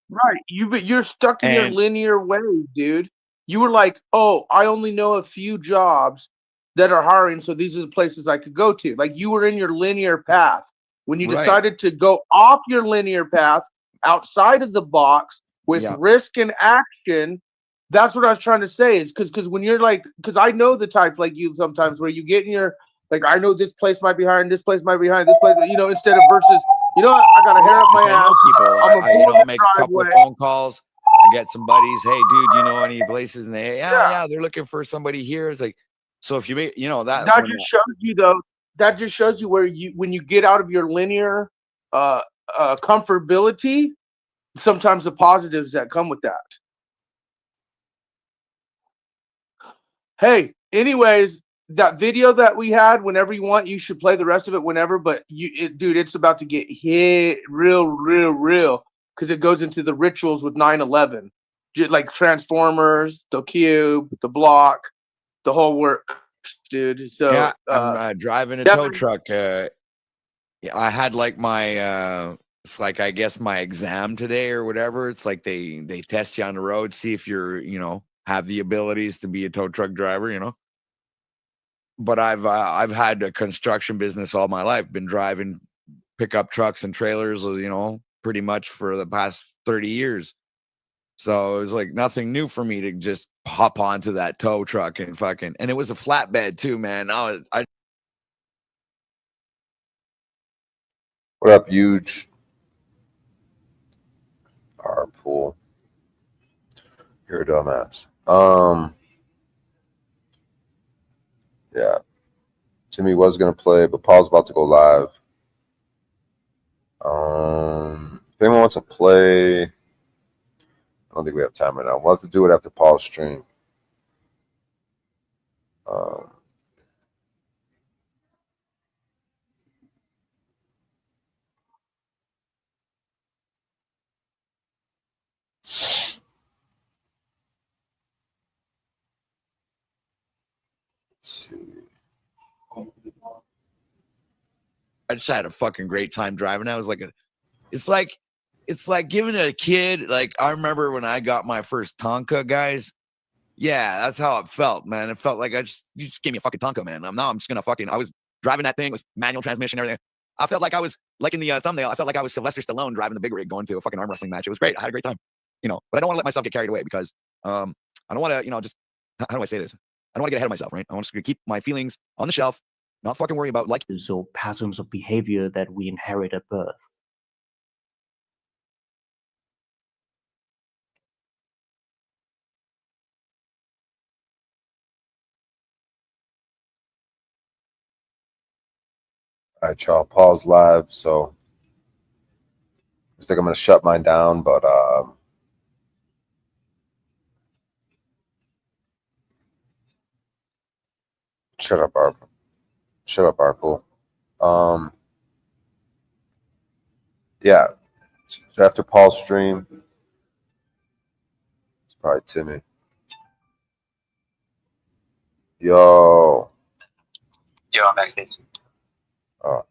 Right. You're stuck in your And- linear ways, dude. You were like, oh, I only know a few jobs that are hiring, so these are the places I could go to. Like you were in your linear path. When you Right. decided to go off your linear path outside of the box with Yeah. risk and action, that's what I was trying to say. Is because when you're like, because I know the type like you sometimes where you get in your like, I know this place might be hiring, this place might be hiring, this place, instead of versus, you know what, I got a hair up my I know ass. people. I'm gonna I pull in the make a couple of driveway. phone calls. I get some buddies. Hey, dude, you know any places? And they, yeah, they're looking for somebody here. It's like, so if you make, that That when- just shows you though. That just shows you where when you get out of your linear comfortability, sometimes the positives that come with that. Hey, anyways, that video that we had, whenever you want, you should play the rest of it whenever. But dude, it's about to get hit real, because it goes into the rituals with 9/11, like Transformers, the Cube, the Block, the whole work, dude. So yeah, I'm driving a tow definitely- truck. I had like my it's like I guess my exam today or whatever. It's like they test you on the road, see if you're have the abilities to be a tow truck driver. But I've had a construction business all my life. Been driving pickup trucks and trailers, pretty much for the past 30 years. So it was like nothing new for me to just hop onto that tow truck and and it was a flatbed too, man. What up, huge? Our pool. You're a dumbass. Yeah. Timmy was gonna play, but Paul's about to go live. If anyone wants to play, I don't think we have time right now. We'll have to do it after Paul's stream. Let's see. I just had a fucking great time driving. It's like giving a kid, like I remember when I got my first Tonka, guys. Yeah, that's how it felt, man. It felt like you just gave me a fucking Tonka, man. Now I'm just gonna I was driving that thing, it was manual transmission, everything. I felt like I was like in the thumbnail. I felt like I was Sylvester Stallone driving the big rig going to a fucking arm wrestling match. It was great. I had a great time, but I don't want to let myself get carried away because I don't want to, just how do I say this? I don't want to get ahead of myself, right? I want to keep my feelings on the shelf, not fucking worry about like or patterns of behavior that we inherit at birth. All right, y'all. Paul's live, so I think I'm gonna shut mine down, but shut up, Arpool. Yeah. So after Paul's stream, it's probably Timmy. Yo. Yo, I'm backstage. Oh.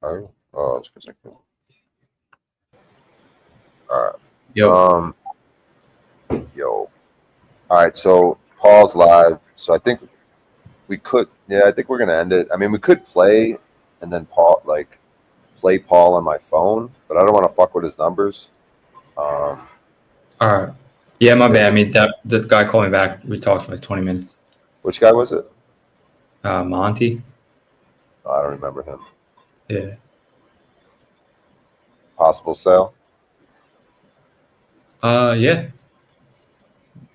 Oh, it's protected. All right. Yo. Yo. All right. So Paul's live. So I think we could. Yeah, I think we're gonna end it. I mean, we could play, and then play Paul on my phone, but I don't want to fuck with his numbers. All right. Yeah, my bad. I mean, the guy called me back. We talked for like 20 minutes. Which guy was it? Monty. Oh, I don't remember him. Yeah. Possible sale. Yeah.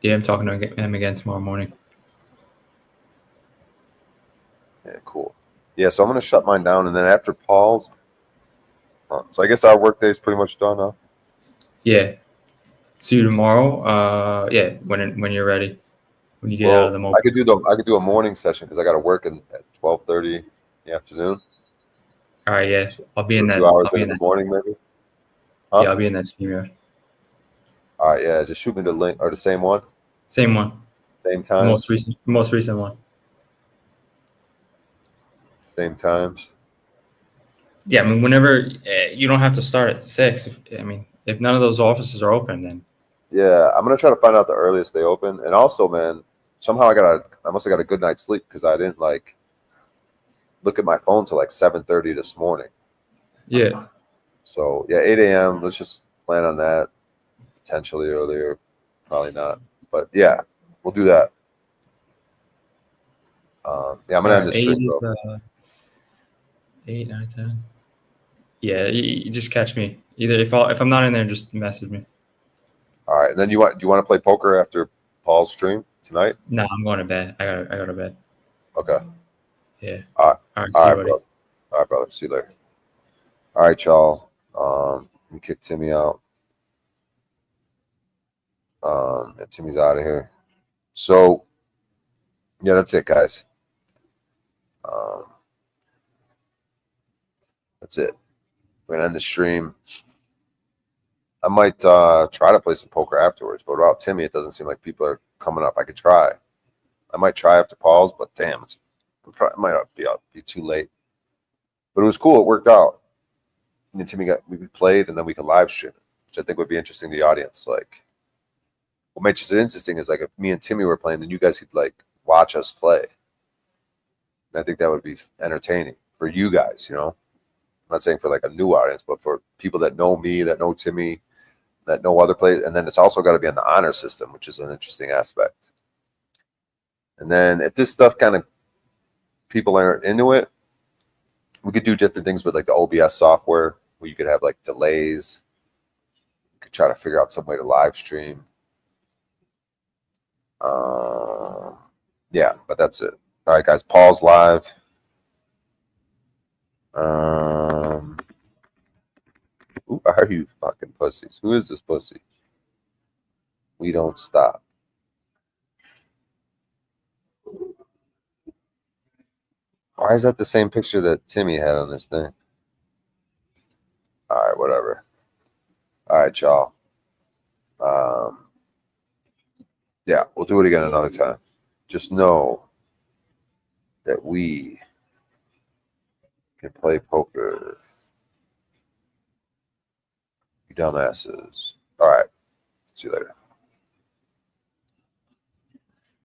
Yeah, I'm talking to him again tomorrow morning. Yeah, cool. Yeah, so I'm gonna shut mine down, and then after Paul's, so I guess our work day is pretty much done, huh? Yeah. See you tomorrow. Yeah, when you're ready. When you get out of the mobile. I could do a morning session because I got to work at 12:30 in the afternoon. All right, yeah. I'll be in that. 2 hours I'll be in the morning, maybe. Huh? Yeah, I'll be in that StreamYard. All right, yeah. Just shoot me the link or the same one. Same one. Same The time. most recent one. Same times. Yeah, I mean, whenever you don't have to start at 6. If none of those offices are open, then Yeah, I'm gonna try to find out the earliest they open. And also, man, somehow I must have got a good night's sleep because I didn't look at my phone till like 7:30 this morning. yeah. So yeah, 8 a.m. Let's just plan on that. Potentially earlier, probably not. But yeah, we'll do that. Yeah, I'm gonna end the stream, 8 bro. is 8, 9, 10. Yeah, you just catch me. Either if I'm not in there, just message me. All right, and then do you want to play poker after Paul's stream tonight? No, I'm going to bed. I go to bed. Okay. Yeah. All right. See you, buddy. Brother. All right, brother. See you later. All right, y'all. Let me kick Timmy out. Yeah, Timmy's out of here. So, yeah, that's it, guys. That's it. We're gonna end the stream. I might try to play some poker afterwards, but without Timmy, it doesn't seem like people are coming up. I could try. I might try after Paul's, but damn, it might not be too late. But it was cool. It worked out. And Timmy we played, and then we could live stream it, which I think would be interesting to the audience. Like, what makes it interesting is if me and Timmy were playing, then you guys could watch us play. And I think that would be entertaining for you guys. I'm not saying for a new audience, but for people that know me, that know Timmy, that know other players. And then it's also got to be on the honor system, which is an interesting aspect. And then if this stuff people aren't into it, we could do different things with the OBS software where you could have delays. You could try to figure out some way to live stream. Yeah, but that's it. All right, guys. Paul's live. Who are you fucking pussies? Who is this pussy? We don't stop. Why is that the same picture that Timmy had on this thing? All right, whatever. All right, y'all. Yeah, we'll do it again another time. Just know that we can play poker. You dumbasses. All right. See you later.